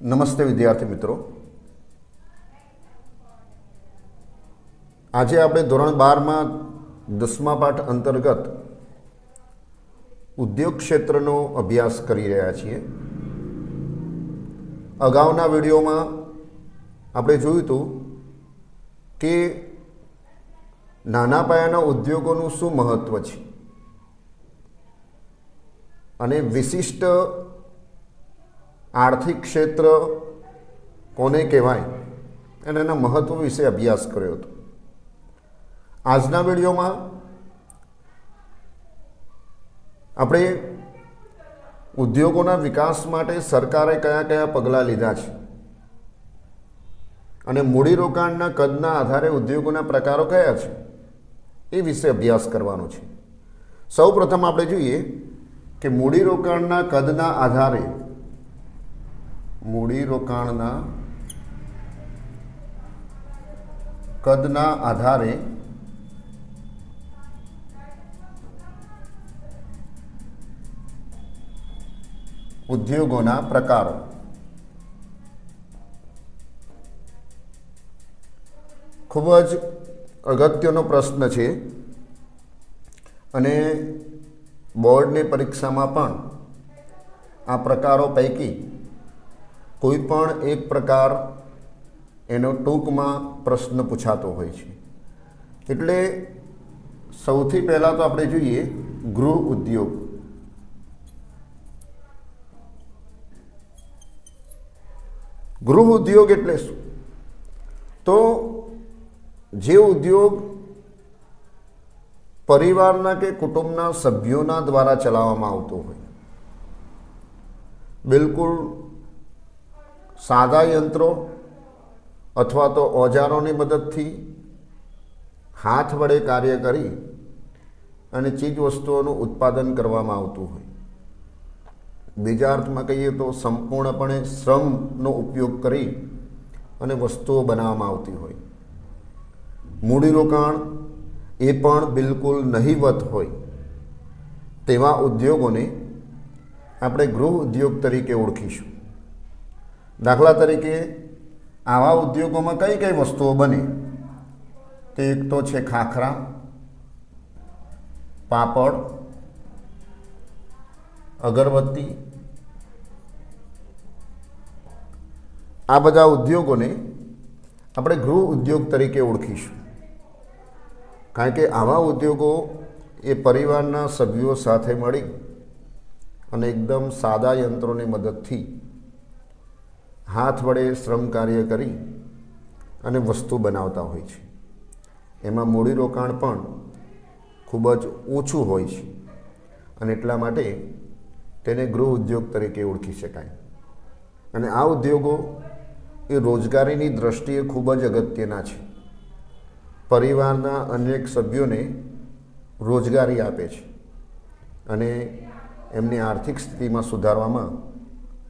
નમસ્તે વિદ્યાર્થી મિત્રો, આજે આપણે ધોરણ 12માં 10મા પાઠ અંતર્ગત ઉદ્યોગ ક્ષેત્રનો અભ્યાસ કરી રહ્યા છીએ. અગાઉના વિડીયોમાં આપણે જોયું હતું કે નાના પાયાના ઉદ્યોગોનું શું મહત્ત્વ છે અને વિશિષ્ટ આર્થિક ક્ષેત્ર કોને કહેવાય અને એના મહત્વ વિશે અભ્યાસ કર્યો હતો. આજના વિડીયોમાં આપણે ઉદ્યોગોના વિકાસ માટે સરકારે કયા કયા પગલાં લીધા છે અને મૂડીરોકાણના કદના આધારે ઉદ્યોગોના પ્રકારો કયા છે એ વિશે અભ્યાસ કરવાનો છે. સૌ પ્રથમ આપણે જોઈએ કે મૂડીરોકાણના કદના આધારે ઉદ્યોગોના પ્રકારો. ખૂબ જ અગત્યનો પ્રશ્ન છે અને બોર્ડની પરીક્ષામાં પણ આ પ્રકારો પૈકી કોઈ પણ એક પ્રકાર એનો ટૂંકમાં પ્રશ્ન પૂછાતો હોય છે. એટલે સૌથી પહેલાં તો આપણે જોઈએ ગૃહ ઉદ્યોગ. ગૃહ ઉદ્યોગ એટલે શું? તો જે ઉદ્યોગ પરિવારના કે કુટુંબના સભ્યોના દ્વારા ચલાવવામાં આવતો હોય, બિલકુલ સાદા યંત્રો અથવા તો ઓજારોની મદદથી હાથ વડે કાર્ય કરી અને ચીજ વસ્તુઓનું ઉત્પાદન કરવામાં આવતું હોય. બીજા અર્થમાં કહીએ તો સંપૂર્ણપણે શ્રમનો ઉપયોગ કરી અને વસ્તુઓ બનાવવામાં આવતી હોય. મૂડીરોકાણ એ પણ બિલકુલ નહીવત હોય તેવા ઉદ્યોગોને આપણે ગૃહ ઉદ્યોગ તરીકે ઓળખીશું. દાખલા તરીકે આવા ઉદ્યોગોમાં કઈ કઈ વસ્તુઓ બને? તે એક તો છે ખાખરા, પાપડ, અગરબત્તી. આ બધા ઉદ્યોગોને આપણે ગૃહ ઉદ્યોગ તરીકે ઓળખીશું, કારણ કે આવા ઉદ્યોગો એ પરિવારના સભ્યો સાથે મળી અને એકદમ સાદા યંત્રોની મદદથી હાથ વડે શ્રમ કાર્ય કરી અને વસ્તુ બનાવતા હોય છે. એમાં મૂડીરોકાણ પણ ખૂબ જ ઓછું હોય છે અને એટલા માટે તેને ગૃહ ઉદ્યોગ તરીકે ઓળખી શકાય. અને આ ઉદ્યોગો એ રોજગારીની દૃષ્ટિએ ખૂબ જ અગત્યના છે. પરિવારના અનેક સભ્યોને રોજગારી આપે છે અને એમની આર્થિક સ્થિતિમાં સુધારવામાં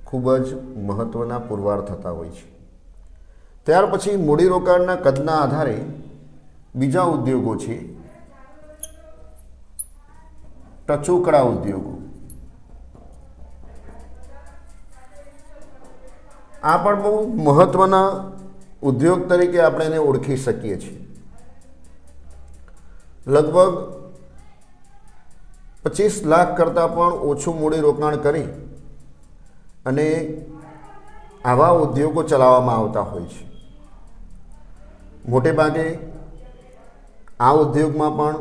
ખૂબ જ મહત્ત્વના પુરવાર થતા હોય છે. ત્યાર પછી મૂડીરોકાણના કદના આધારે બીજા ઉદ્યોગો છે ટચુકડા ઉદ્યોગો. આ પણ બહુ મહત્ત્વના ઉદ્યોગ તરીકે આપણે એને ઓળખી શકીએ છીએ. લગભગ 25 લાખ કરતાં પણ ઓછું મૂડીરોકાણ કરી અને આવા ઉદ્યોગો ચલાવવામાં આવતા હોય છે. મોટે ભાગે આ ઉદ્યોગમાં પણ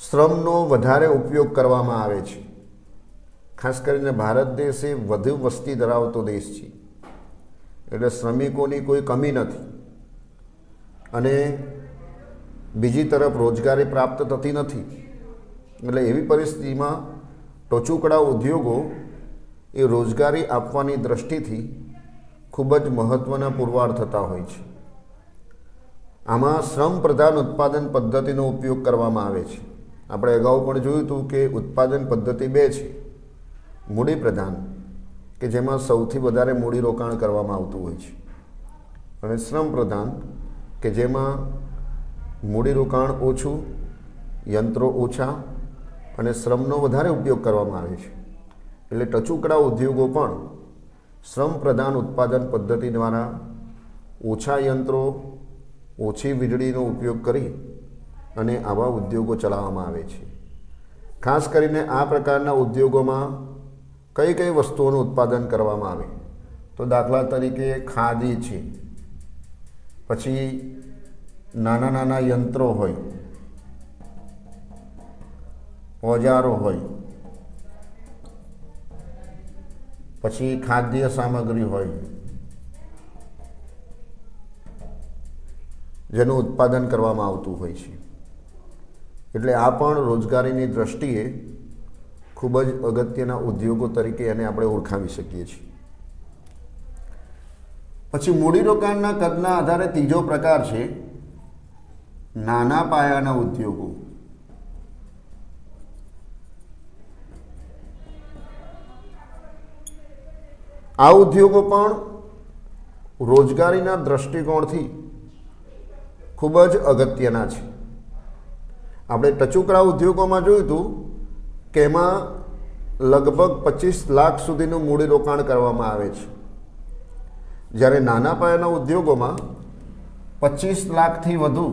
શ્રમનો વધારે ઉપયોગ કરવામાં આવે છે. ખાસ કરીને ભારત દેશ એ વધુ વસ્તી ધરાવતો દેશ છે, એટલે શ્રમિકોની કોઈ કમી નથી અને બીજી તરફ રોજગારી પ્રાપ્ત થતી નથી. એટલે એવી પરિસ્થિતિમાં ટચુકડા ઉદ્યોગો એ રોજગારી આપવાની દૃષ્ટિથી ખૂબ જ મહત્ત્વના પુરવાર થતા હોય છે. આમાં શ્રમ પ્રધાન ઉત્પાદન પદ્ધતિનો ઉપયોગ કરવામાં આવે છે. આપણે અગાઉ પણ જોયું હતું કે ઉત્પાદન પદ્ધતિ બે છે: મૂડી પ્રધાન, કે જેમાં સૌથી વધારે મૂડીરોકાણ કરવામાં આવતું હોય છે, અને શ્રમ પ્રધાન, કે જેમાં મૂડીરોકાણ ઓછું, યંત્રો ઓછા અને શ્રમનો વધારે ઉપયોગ કરવામાં આવે છે. એટલે ટચુકડા ઉદ્યોગો પણ શ્રમ પ્રધાન ઉત્પાદન પદ્ધતિ દ્વારા ઓછા યંત્રો, ઓછી વીજળીનો ઉપયોગ કરી અને આવા ઉદ્યોગો ચલાવવામાં આવે છે. ખાસ કરીને આ પ્રકારના ઉદ્યોગોમાં કઈ કઈ વસ્તુઓનું ઉત્પાદન કરવામાં આવે તો દાખલા તરીકે ખાદી છે, પછી નાના નાના યંત્રો હોય, ઓજારો હોય, પછી ખાદ્ય સામગ્રી હોય જેનું ઉત્પાદન કરવામાં આવતું હોય છે. એટલે આ પણ રોજગારીની દ્રષ્ટિએ ખૂબ જ અગત્યના ઉદ્યોગો તરીકે એને આપણે ઓળખાવી શકીએ છીએ. પછી મૂડીરોકાણના કદના આધારે ત્રીજો પ્રકાર છે નાના પાયાના ઉદ્યોગો. આ ઉદ્યોગો પણ રોજગારીના દ્રષ્ટિકોણથી ખૂબ જ અગત્યના છે. આપણે ટચુકડા ઉદ્યોગોમાં જોયું હતું કે એમાં લગભગ 25 લાખ સુધીનું મૂડીરોકાણ કરવામાં આવે છે, જ્યારે નાના પાયાના ઉદ્યોગોમાં 25 લાખથી વધુ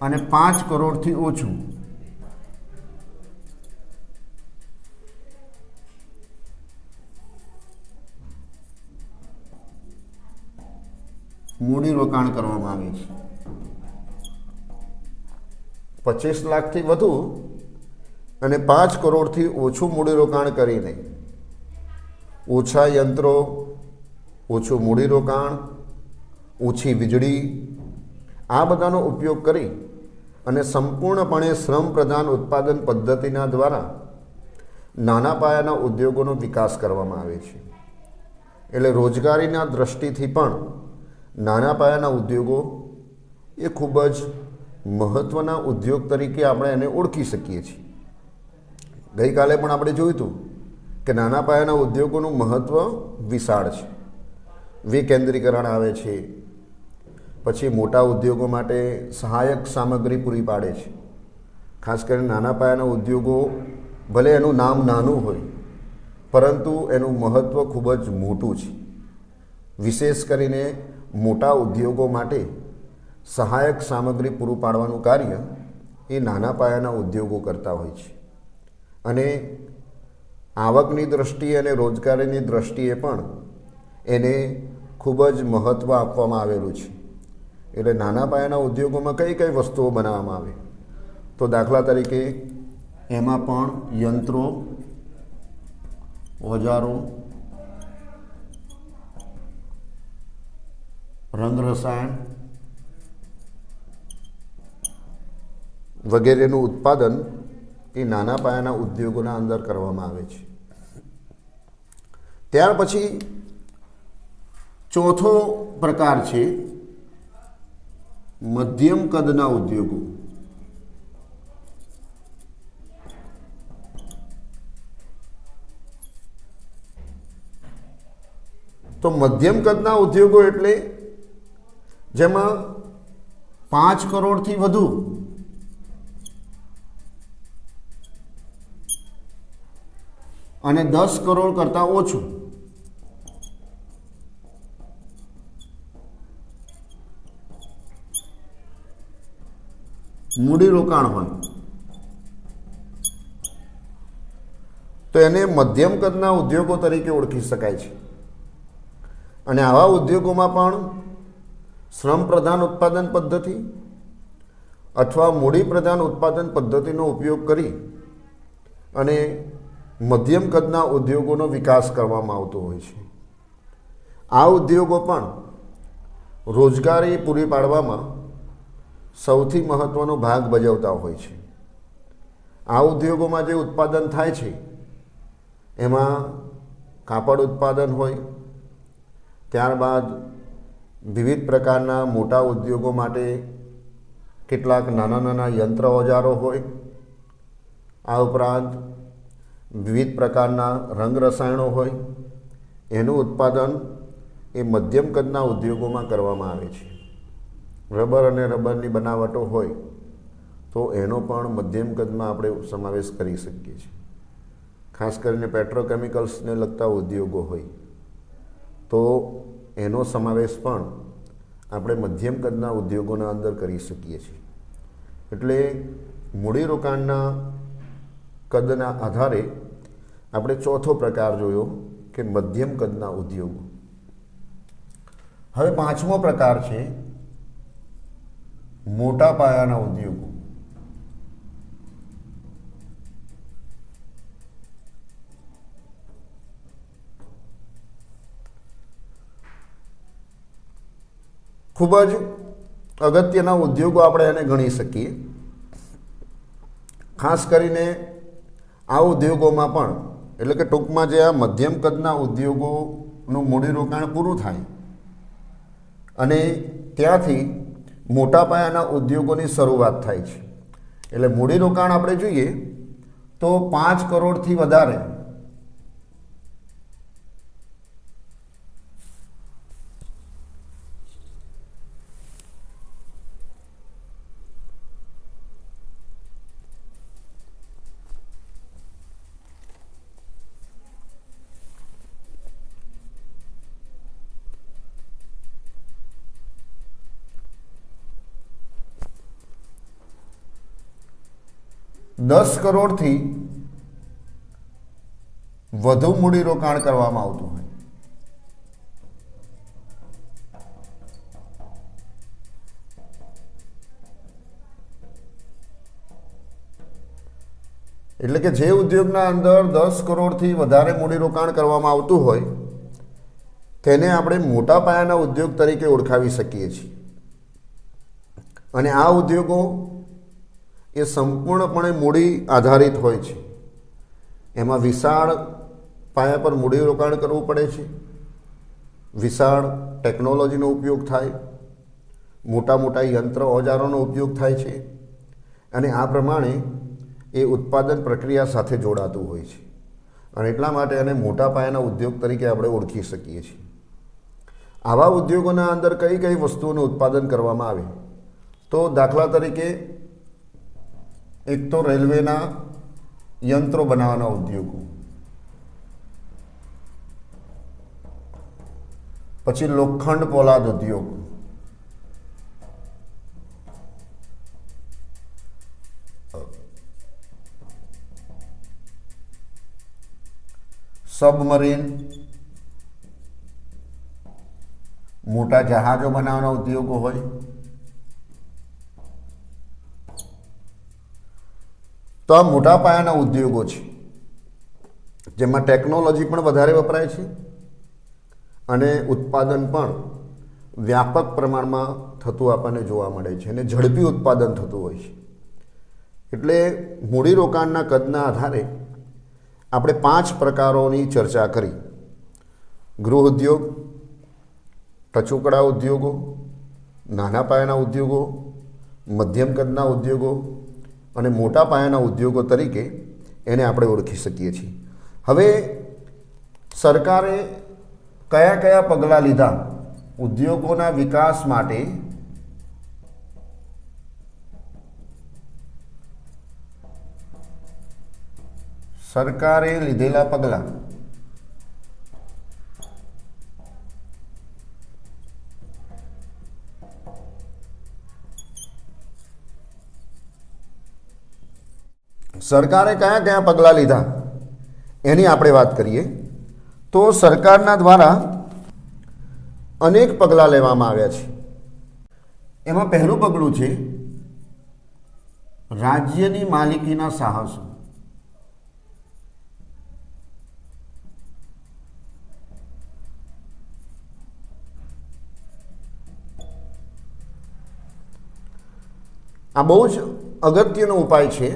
અને 5 કરોડથી ઓછું મૂડીરોકાણ કરવામાં આવે છે. 25 લાખથી વધુ અને 5 કરોડથી ઓછું મૂડીરોકાણ કરીને ઓછા યંત્રો, ઓછું મૂડીરોકાણ, ઓછી વીજળી આ બધાનો ઉપયોગ કરી અને સંપૂર્ણપણે શ્રમ પ્રધાન ઉત્પાદન પદ્ધતિના દ્વારા નાના પાયાના ઉદ્યોગોનો વિકાસ કરવામાં આવે છે. એટલે રોજગારીના દ્રષ્ટિથી પણ નાના પાયાના ઉદ્યોગો એ ખૂબ જ મહત્ત્વના ઉદ્યોગ તરીકે આપણે એને ઓળખી શકીએ છીએ. ગઈકાલે પણ આપણે જોયું હતું કે નાના પાયાના ઉદ્યોગોનું મહત્ત્વ વિશાળ છે. વિકેન્દ્રીકરણ આવે છે, પછી મોટા ઉદ્યોગો માટે સહાયક સામગ્રી પૂરી પાડે છે. ખાસ કરીને નાના પાયાના ઉદ્યોગો ભલે એનું નામ નાનું હોય પરંતુ એનું મહત્ત્વ ખૂબ જ મોટું છે. વિશેષ કરીને મોટા ઉદ્યોગો માટે સહાયક સામગ્રી પૂરું પાડવાનું કાર્ય એ નાના પાયાના ઉદ્યોગો કરતા હોય છે. અને આવકની દ્રષ્ટિએ અને રોજગારીની દ્રષ્ટિએ પણ એને ખૂબ જ મહત્ત્વ આપવામાં આવેલું છે. એટલે નાના પાયાના ઉદ્યોગોમાં કઈ કઈ વસ્તુઓ બનાવવામાં આવે તો દાખલા તરીકે એમાં પણ યંત્રો, ઓજારો, રંગ રસાયણ વગેરેનું ઉત્પાદન એ નાના પાયાના ઉદ્યોગોના અંદર કરવામાં આવે છે. ત્યાર પછી ચોથો પ્રકાર છે મધ્યમ કદના ઉદ્યોગો. તો મધ્યમ કદના ઉદ્યોગો એટલે જેમાં 5 કરોડથી વધુ અને 10 કરોડ કરતાં ઓછું મૂડીરોકાણ હોય તો એને મધ્યમ કદના ઉદ્યોગો તરીકે ઓળખી શકાય છે. અને આવા ઉદ્યોગોમાં પણ શ્રમ પ્રધાન ઉત્પાદન પદ્ધતિ અથવા મૂડી પ્રધાન ઉત્પાદન પદ્ધતિનો ઉપયોગ કરી અને મધ્યમ કદના ઉદ્યોગોનો વિકાસ કરવામાં આવતો હોય છે. આ ઉદ્યોગો પણ રોજગારી પૂરી પાડવામાં સૌથી મહત્ત્વનો ભાગ ભજવતા હોય છે. આ ઉદ્યોગોમાં જે ઉત્પાદન થાય છે એમાં કાપડ ઉત્પાદન હોય, ત્યારબાદ વિવિધ પ્રકારના મોટા ઉદ્યોગો માટે કેટલાક નાના નાના યંત્ર ઓજારો હોય, આ ઉપરાંત વિવિધ પ્રકારના રંગ રસાયણો હોય, એનું ઉત્પાદન એ મધ્યમ કદના ઉદ્યોગોમાં કરવામાં આવે છે. રબર અને રબરની બનાવટો હોય તો એનો પણ મધ્યમ કદમાં આપણે સમાવેશ કરી શકીએ છીએ. ખાસ કરીને પેટ્રોકેમિકલ્સને લગતા ઉદ્યોગો હોય તો એનો સમાવેશ પણ આપણે મધ્યમ કદના ઉદ્યોગોના અંદર કરી શકીએ છીએ. એટલે મૂડીરોકાણના કદના આધારે આપણે ચોથો પ્રકાર જોયો કે મધ્યમ કદના ઉદ્યોગો. હવે પાંચમો પ્રકાર છે મોટા પાયાના ઉદ્યોગો. ખૂબ જ અગત્યના ઉદ્યોગો આપણે એને ગણી શકીએ. ખાસ કરીને આ ઉદ્યોગોમાં પણ એટલે કે ટૂંકમાં જે આ મધ્યમ કદના ઉદ્યોગોનું મૂડીરોકાણ પૂરું થાય અને ત્યાંથી મોટા પાયાના ઉદ્યોગોની શરૂઆત થાય છે. એટલે મૂડીરોકાણ આપણે જોઈએ તો 5 કરોડથી વધારે $10 કરોડથી વધુ મૂડીરોકાણ કરવામાં આવતું હોય. એટલે કે જે ઉદ્યોગના અંદર 10 કરોડથી વધારે મૂડીરોકાણ કરવામાં આવતું હોય તેને આપણે મોટા પાયાના ઉદ્યોગ તરીકે ઓળખાવી શકીએ છીએ. અને આ ઉદ્યોગો એ સંપૂર્ણપણે મૂડી આધારિત હોય છે. એમાં વિશાળ પાયા પર મૂડીરોકાણ કરવું પડે છે, વિશાળ ટેકનોલોજીનો ઉપયોગ થાય, મોટા મોટા યંત્ર ઓજારોનો ઉપયોગ થાય છે અને આ પ્રમાણે એ ઉત્પાદન પ્રક્રિયા સાથે જોડાતું હોય છે. અને એટલા માટે એને મોટા પાયાના ઉદ્યોગ તરીકે આપણે ઓળખી શકીએ છીએ. આવા ઉદ્યોગોના અંદર કઈ કઈ વસ્તુઓનું ઉત્પાદન કરવામાં આવે તો દાખલા તરીકે એક તો રેલવેના યંત્રો બનાવવાના ઉદ્યોગો, પછી લોખંડ પોલાદ ઉદ્યોગ, સબમરીન મોટા જહાજો બનાવવાના ઉદ્યોગો હોય, તો આ મોટા પાયાના ઉદ્યોગો છે જેમાં ટેકનોલોજી પણ વધારે વપરાય છે અને ઉત્પાદન પણ વ્યાપક પ્રમાણમાં થતું આપણને જોવા મળે છે અને ઝડપી ઉત્પાદન થતું હોય છે. એટલે મૂડીરોકાણના કદના આધારે આપણે 5 પ્રકારોની ચર્ચા કરી: ગૃહ ઉદ્યોગ, ટચુકડા ઉદ્યોગો, નાના પાયાના ઉદ્યોગો, મધ્યમ કદના ઉદ્યોગો અને મોટા પાયાના ઉદ્યોગો તરીકે એને આપણે ઓળખી શકીએ છીએ. હવે સરકારે કયા કયા પગલાં લીધા ઉદ્યોગોના વિકાસ માટે સરકારે લીધેલા પગલાં સરકારે કયા કયા પગલાં લીધા એની આપણે વાત કરીએ તો સરકારના દ્વારા અનેક પગલાં લેવામાં આવ્યા છે. એમાં પહેલું પગલું છે રાજ્યની માલિકીના સાહસો. આ બહુ જ અગત્યનો ઉપાય છે,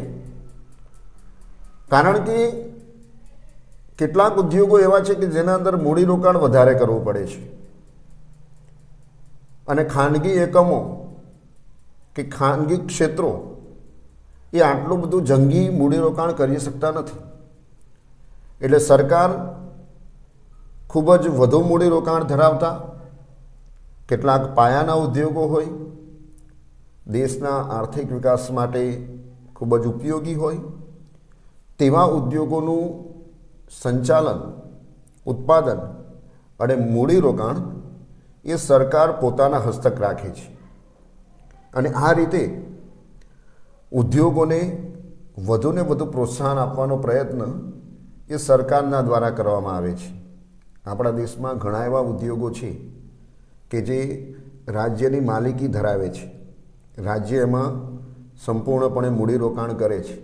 કારણ કે કેટલાક ઉદ્યોગો એવા છે કે જેના અંદર મૂડીરોકાણ વધારે કરવું પડે છે અને ખાનગી એકમો કે ખાનગી ક્ષેત્રો એ આટલું બધું જંગી મૂડીરોકાણ કરી શકતા નથી. એટલે સરકાર ખૂબ જ વધુ મૂડીરોકાણ ધરાવતા કેટલાક પાયાના ઉદ્યોગો હોય, દેશના આર્થિક વિકાસ માટે ખૂબ જ ઉપયોગી હોય તેવા ઉદ્યોગોનું સંચાલન, ઉત્પાદન અને મૂડીરોકાણ એ સરકાર પોતાના હસ્તક રાખે છે. અને આ રીતે ઉદ્યોગોને વધુને વધુ પ્રોત્સાહન આપવાનો પ્રયત્ન એ સરકારના દ્વારા કરવામાં આવે છે. આપણા દેશમાં ઘણા એવા ઉદ્યોગો છે કે જે રાજ્યની માલિકી ધરાવે છે. રાજ્ય એમાં સંપૂર્ણપણે મૂડીરોકાણ કરે છે,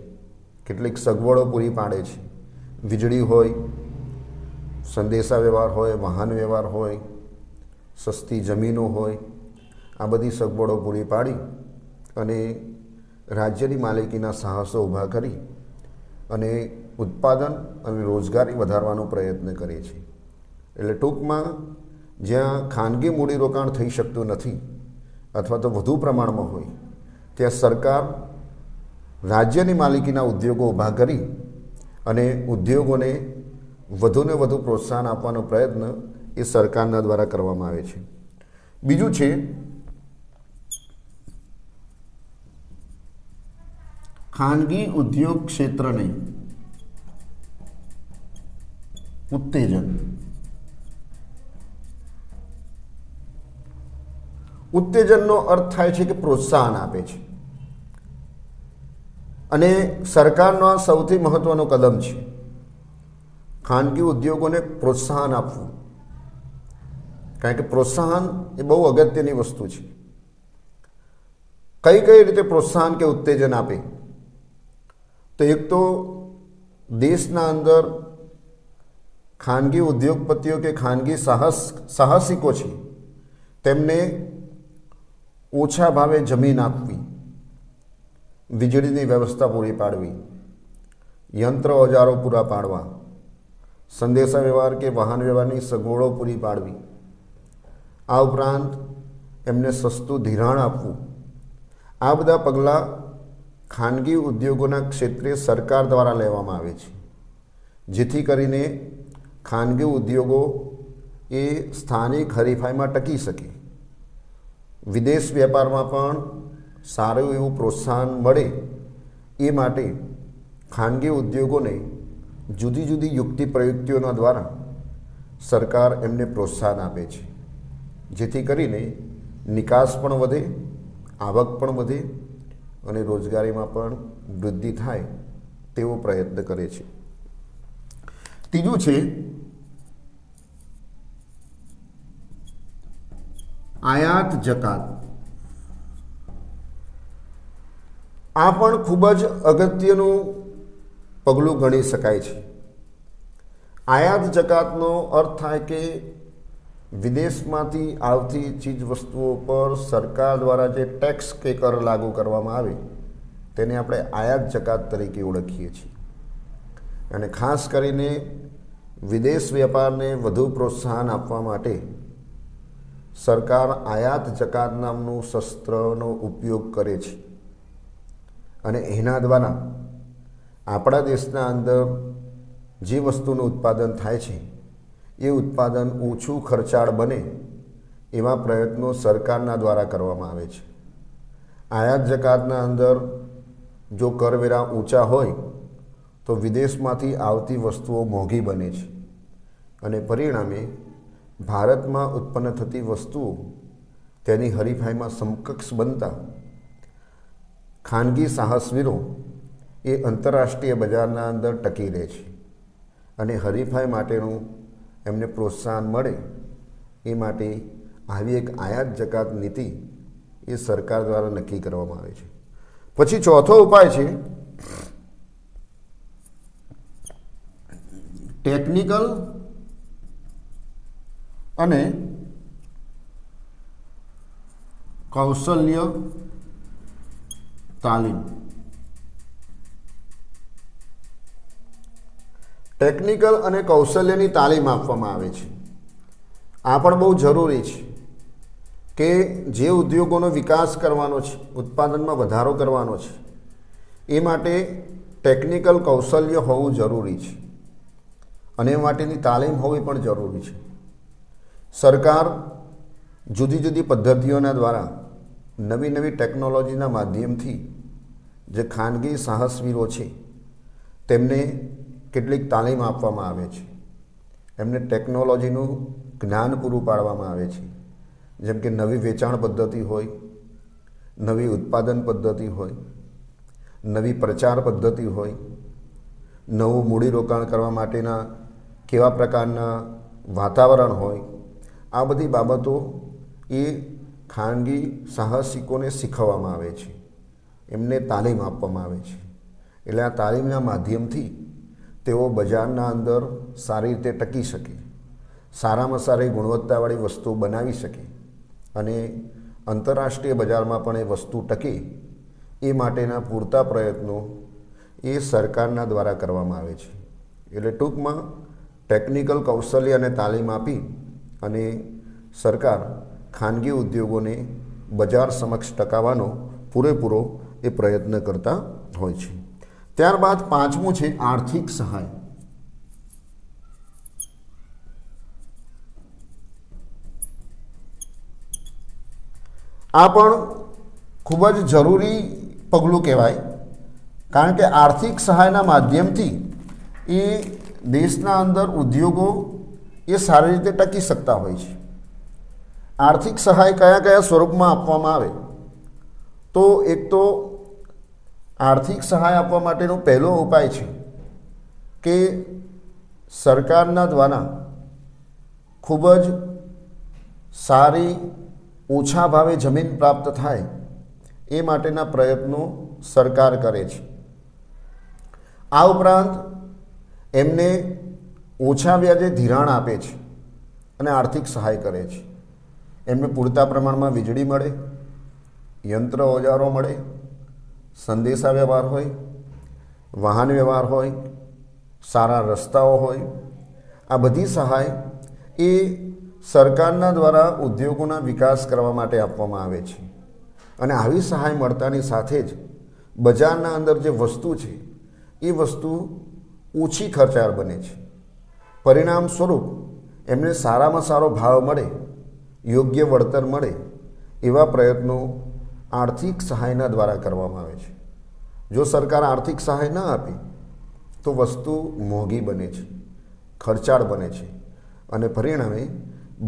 કેટલીક સગવડો પૂરી પાડે છે. વીજળી હોય, સંદેશા વ્યવહાર હોય, વાહન વ્યવહાર હોય, સસ્તી જમીનો હોય, આ બધી સગવડો પૂરી પાડી અને રાજ્યની માલિકીના સાહસો ઊભા કરી અને ઉત્પાદન અને રોજગારી વધારવાનો પ્રયત્ન કરે છે. એટલે ટૂંકમાં જ્યાં ખાનગી મૂડીરોકાણ થઈ શકતું નથી અથવા તો વધુ પ્રમાણમાં હોય ત્યાં સરકાર રાજ્યની માલિકીના ઉદ્યોગો ઊભા કરી અને ઉદ્યોગોને વધુને વધુ પ્રોત્સાહન આપવાનો પ્રયત્ન એ સરકારના દ્વારા કરવામાં આવે છે. બીજું છે ખાનગી ઉદ્યોગ ક્ષેત્રને ઉત્તેજન. ઉત્તેજનનો અર્થ થાય છે કે પ્રોત્સાહન આપે છે અને સરકારનો આ સૌથી મહત્વનો કદમ છે, ખાનગી ઉદ્યોગોને પ્રોત્સાહન આપવું. કારણ કે પ્રોત્સાહન એ બહુ અગત્યની વસ્તુ છે. કઈ કઈ રીતે પ્રોત્સાહન કે ઉત્તેજન આપે? તો એક તો દેશના અંદર ખાનગી ઉદ્યોગપતિઓ કે ખાનગી સાહસિકો છે તેમને ઓછા ભાવે જમીન આપવી, વીજળીની વ્યવસ્થા પૂરી પાડવી, યંત્ર ઓજારો પૂરા પાડવા, સંદેશા વ્યવહાર કે વાહન વ્યવહારની સગવડો પૂરી પાડવી, આ ઉપરાંત એમને સસ્તું ધિરાણ આપવું. આ બધા પગલાં ખાનગી ઉદ્યોગોના ક્ષેત્રે સરકાર દ્વારા લેવામાં આવે છે, જેથી કરીને ખાનગી ઉદ્યોગો એ સ્થાનિક હરીફાઈમાં ટકી શકે, વિદેશ વેપારમાં પણ સારું એવું પ્રોત્સાહન મળે. એ માટે ખાનગી ઉદ્યોગોને જુદી જુદી યુક્તિ પ્રયુક્તિઓના દ્વારા સરકાર એમને પ્રોત્સાહન આપે છે, જેથી કરીને નિકાસ પણ વધે, આવક પણ વધે અને રોજગારીમાં પણ વૃદ્ધિ થાય તેવો પ્રયત્ન કરે છે. ત્રીજું છે આયાત જકાત. આ પણ ખૂબ જ અગત્યનું પગલું ગણી શકાય છે. આયાત જકાતનો અર્થ થાય કે વિદેશમાંથી આવતી ચીજ વસ્તુઓ પર સરકાર દ્વારા જે ટેક્સ કે કર લાગુ કરવામાં આવે તેને આપણે આયાત જકાત તરીકે ઓળખીએ છીએ. અને ખાસ કરીને વિદેશ વેપારને વધુ પ્રોત્સાહન આપવા માટે સરકાર આયાત જકાત નામનું શસ્ત્રનો ઉપયોગ કરે છે અને એના દ્વારા આપણા દેશના અંદર જે વસ્તુનું ઉત્પાદન થાય છે એ ઉત્પાદન ઓછું ખર્ચાળ બને એવા પ્રયત્નો સરકારના દ્વારા કરવામાં આવે છે. આયાત જકાતના અંદર જો કરવેરા ઊંચા હોય તો વિદેશમાંથી આવતી વસ્તુઓ મોંઘી બને છે અને પરિણામે ભારતમાં ઉત્પન્ન થતી વસ્તુઓ તેની હરીફાઈમાં સમકક્ષ બનતા ખાનગી સાહસવીરો એ આંતરરાષ્ટ્રીય બજારના અંદર ટકી રહે છે અને હરીફાઈ માટેનું એમને પ્રોત્સાહન મળે એ માટે આવી એક આયાત જકાત નીતિ એ સરકાર દ્વારા નક્કી કરવામાં આવે છે. પછી ચોથો ઉપાય છે ટેકનિકલ અને કૌશલ્ય તાલીમ. ટેકનિકલ અને કૌશલ્યની તાલીમ આપવામાં આવે છે. આ પણ બહુ જરૂરી છે કે જે ઉદ્યોગોનો વિકાસ કરવાનો છે, ઉત્પાદનમાં વધારો કરવાનો છે, એ માટે ટેકનિકલ કૌશલ્ય હોવું જરૂરી છે અને એ માટેની તાલીમ હોવી પણ જરૂરી છે. સરકાર જુદી જુદી પદ્ધતિઓના દ્વારા નવી નવી ટેકનોલોજીના માધ્યમથી જે ખાનગી સાહસવીરો છે તેમને કેટલીક તાલીમ આપવામાં આવે છે, એમને ટેકનોલોજીનું જ્ઞાન પૂરું પાડવામાં આવે છે. જેમ કે નવી વેચાણ પદ્ધતિ હોય, નવી ઉત્પાદન પદ્ધતિ હોય, નવી પ્રચાર પદ્ધતિ હોય, નવું મૂડીરોકાણ કરવા માટેના કેવા પ્રકારના વાતાવરણ હોય, આ બધી બાબતો એ ખાનગી સાહસિકોને શીખવવામાં આવે છે, એમને તાલીમ આપવામાં આવે છે. એટલે આ તાલીમના માધ્યમથી તેઓ બજારના અંદર સારી રીતે ટકી શકે, સારામાં સારી ગુણવત્તાવાળી વસ્તુ બનાવી શકે અને આંતરરાષ્ટ્રીય બજારમાં પણ એ વસ્તુ ટકે એ માટેના પૂરતા પ્રયત્નો એ સરકારના દ્વારા કરવામાં આવે છે. એટલે ટૂંકમાં ટેકનિકલ કૌશલ્ય અને તાલીમ આપી અને સરકાર ખાનગી ઉદ્યોગોને બજાર સમક્ષ ટકાવવાનો પૂરેપૂરો એ પ્રયત્ન કરતા હોય છે. ત્યારબાદ પાંચમું છે આર્થિક સહાય. આ પણ ખૂબ જ જરૂરી પગલું કહેવાય, કારણ કે આર્થિક સહાયના માધ્યમથી એ દેશના અંદર ઉદ્યોગો એ સારી રીતે ટકી શકતા હોય છે. આર્થિક સહાય કયા કયા સ્વરૂપમાં આપવામાં આવે તો એક તો આર્થિક સહાય આપવા માટેનો પહેલો ઉપાય છે કે સરકારના દ્વારા ખૂબ જ સારી ઓછા ભાવે જમીન પ્રાપ્ત થાય એ માટેના પ્રયત્નો સરકાર કરે છે. આ ઉપરાંત એમને ઓછા વ્યાજે ધિરાણ આપે છે અને આર્થિક સહાય કરે છે. એમને પૂરતા પ્રમાણમાં વીજળી મળે, યંત્ર ઓજારો મળે, સંદેશા વ્યવહાર હોય, વાહન વ્યવહાર હોય, સારા રસ્તાઓ હોય, આ બધી સહાય એ સરકારના દ્વારા ઉદ્યોગોના વિકાસ કરવા માટે આપવામાં આવે છે. અને આવી સહાય મળતાની સાથે જ બજારના અંદર જે વસ્તુ છે એ વસ્તુ ઓછી ખર્ચાળ બને છે. પરિણામ સ્વરૂપ એમને સારામાં સારો ભાવ મળે, યોગ્ય વળતર મળે એવા પ્રયત્નો આર્થિક સહાયના દ્વારા કરવામાં આવે છે. જો સરકાર આર્થિક સહાય ન આપે તો વસ્તુ મોંઘી બને છે, ખર્ચાળ બને છે અને પરિણામે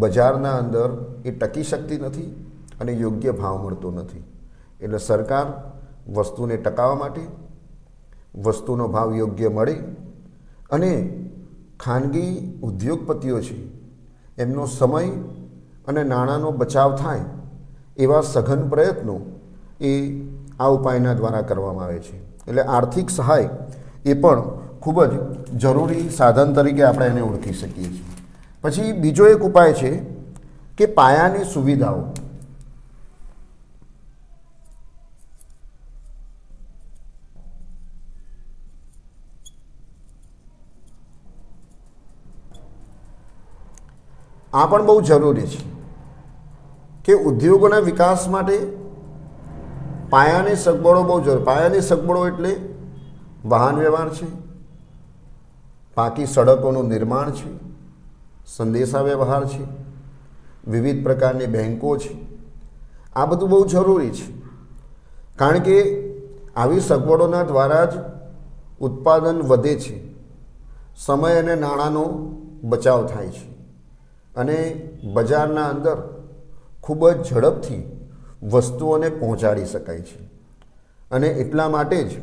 બજારના અંદર એ ટકી શકતી નથી અને યોગ્ય ભાવ મળતો નથી. એટલે સરકાર વસ્તુને ટકાવવા માટે, વસ્તુનો ભાવ યોગ્ય મળે અને ખાનગી ઉદ્યોગપતિઓ છે એમનો સમય અને નાણાંનો બચાવ થાય એવા સઘન પ્રયત્નો એ આ ઉપાયના દ્વારા કરવામાં આવે છે. એટલે આર્થિક સહાય એ પણ ખૂબ જ જરૂરી સાધન તરીકે આપણે એને ઓળખી શકીએ છીએ. પછી બીજો એક ઉપાય છે કે પાયાની સુવિધાઓ. આ પણ બહુ જરૂરી છે કે ઉદ્યોગોના વિકાસ માટે પાયાની સગવડો બહુ જરૂર. પાયાની સગવડો એટલે વાહન વ્યવહાર છે, પાકી સડકોનું નિર્માણ છે, સંદેશા વ્યવહાર છે, વિવિધ પ્રકારની બેન્કો છે. આ બધું બહુ જરૂરી છે, કારણ કે આવી સગવડોના દ્વારા જ ઉત્પાદન વધે છે, સમય અને નાણાંનો બચાવ થાય છે અને બજારના અંદર ખૂબ જ ઝડપથી વસ્તુઓને પહોંચાડી શકાય છે. અને એટલા માટે જ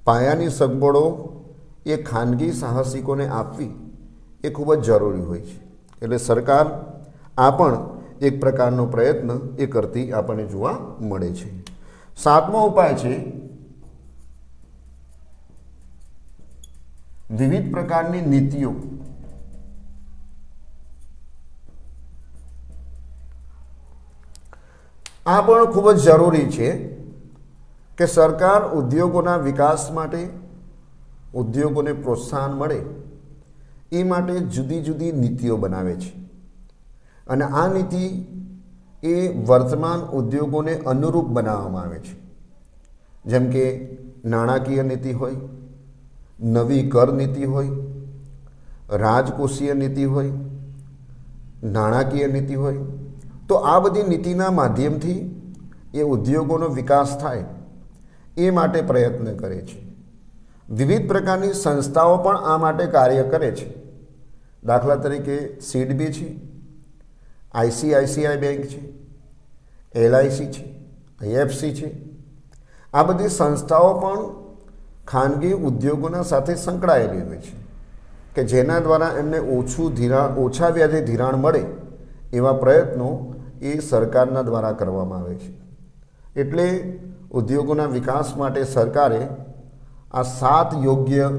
પાયાની સગવડો એ ખાનગી સાહસિકોને આપવી એ ખૂબ જ જરૂરી હોય છે. એટલે સરકાર આ પણ એક પ્રકારનો પ્રયત્ન એ કરતી આપણને જોવા મળે છે. સાતમો ઉપાય છે વિવિધ પ્રકારની નીતિઓ. આ પણ ખૂબ જ જરૂરી છે કે સરકાર ઉદ્યોગોના વિકાસ માટે, ઉદ્યોગોને પ્રોત્સાહન મળે એ માટે જુદી જુદી નીતિઓ બનાવે છે. અને આ નીતિ એ વર્તમાન ઉદ્યોગોને અનુરૂપ બનાવવામાં આવે છે. જેમ કે નાણાકીય નીતિ હોય, નવી કર નીતિ હોય, રાજકોષીય નીતિ હોય, નાણાકીય નીતિ હોય. તો આ બધી નીતિના માધ્યમથી એ ઉદ્યોગોનો વિકાસ થાય એ માટે પ્રયત્ન કરે છે. વિવિધ પ્રકારની સંસ્થાઓ પણ આ માટે કાર્ય કરે છે. દાખલા તરીકે સિડબી છે, આઈસીઆઈસીઆઈ બેંક છે, એલઆઈસી છે, આઈએફસી છે. આ બધી સંસ્થાઓ પણ ખાનગી ઉદ્યોગોના સાથે સંકળાયેલી હોય છે કે જેના દ્વારા એમને ઓછા વ્યાજે ધિરાણ મળે એવા પ્રયત્નો એ સરકારના દ્વારા કરવામાં આવે છે. એટલે ઉદ્યોગોના વિકાસ માટે સરકારે આ 7 યોગ્ય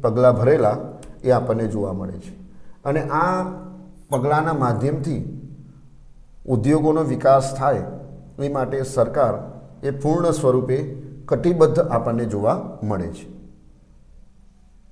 પગલાં ભરેલા એ આપણને જોવા મળે છે. અને આ પગલાંના માધ્યમથી ઉદ્યોગોનો વિકાસ થાય એ માટે સરકાર એ પૂર્ણ સ્વરૂપે કટિબદ્ધ આપણને જોવા મળે છે.